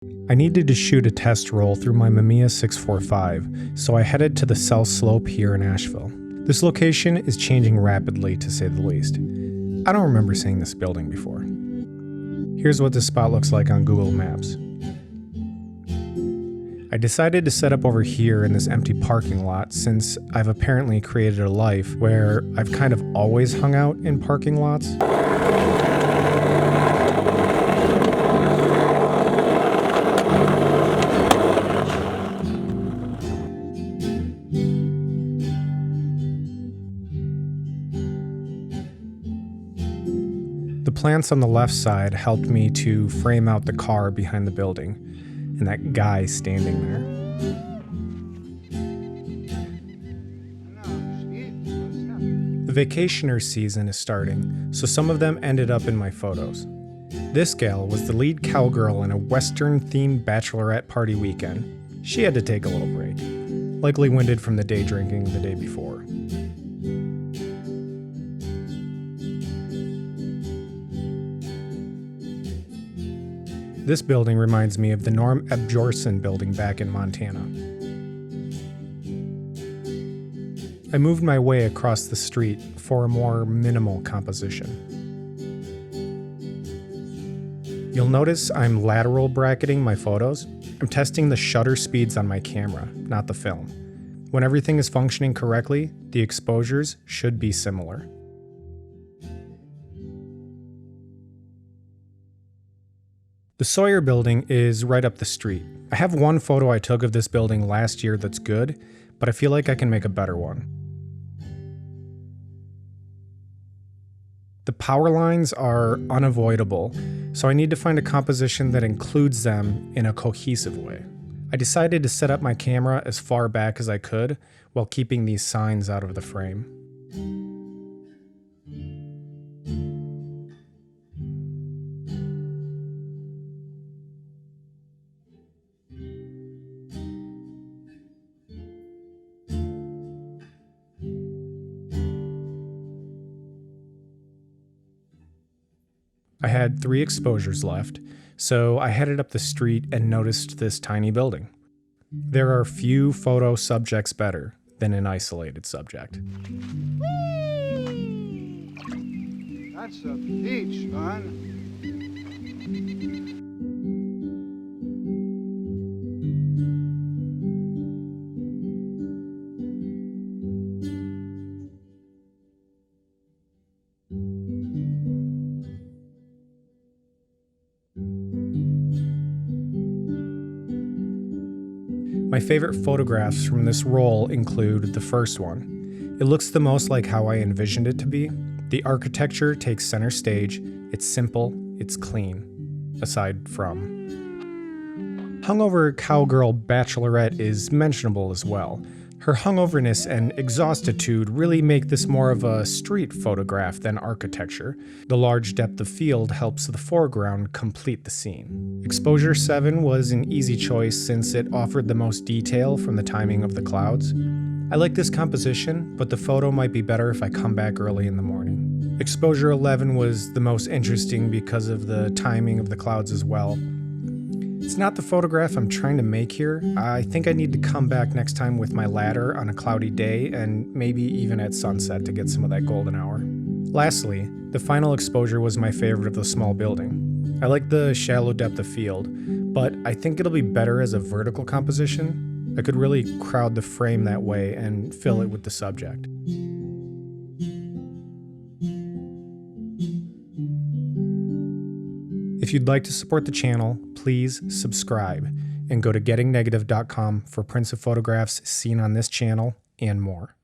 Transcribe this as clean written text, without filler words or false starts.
I needed to shoot a test roll through my Mamiya 645, so I headed to the South Slope here in Asheville. This location is changing rapidly, to say the least. I don't remember seeing this building before. Here's what this spot looks like on Google Maps. I decided to set up over here in this empty parking lot since I've apparently created a life where I've kind of always hung out in parking lots. The plants on the left side helped me to frame out the car behind the building, and that guy standing there. The vacationer season is starting, so some of them ended up in my photos. This gal was the lead cowgirl in a Western-themed bachelorette party weekend. She had to take a little break, likely winded from the day drinking the day before. This building reminds me of the Norm Ebjorsen building back in Montana. I moved my way across the street for a more minimal composition. You'll notice I'm lateral bracketing my photos. I'm testing the shutter speeds on my camera, not the film. When everything is functioning correctly, the exposures should be similar. The Sawyer building is right up the street. I have one photo I took of this building last year that's good, but I feel like I can make a better one. The power lines are unavoidable, so I need to find a composition that includes them in a cohesive way. I decided to set up my camera as far back as I could while keeping these signs out of the frame. I had 3 exposures left, so I headed up the street and noticed this tiny building. There are few photo subjects better than an isolated subject. Whee! That's a peach, son. My favorite photographs from this roll include the first one. It looks the most like how I envisioned it to be. The architecture takes center stage, it's simple, it's clean, aside from. Hungover cowgirl bachelorette is mentionable as well. Her hungoverness and exhaustitude really make this more of a street photograph than architecture. The large depth of field helps the foreground complete the scene. Exposure 7 was an easy choice since it offered the most detail from the timing of the clouds. I like this composition, but the photo might be better if I come back early in the morning. Exposure 11 was the most interesting because of the timing of the clouds as well. It's not the photograph I'm trying to make here. I think I need to come back next time with my ladder on a cloudy day and maybe even at sunset to get some of that golden hour. Lastly, the final exposure was my favorite of the small building. I like the shallow depth of field, but I think it'll be better as a vertical composition. I could really crowd the frame that way and fill it with the subject. If you'd like to support the channel, please subscribe and go to gettingnegative.com for prints of photographs seen on this channel and more.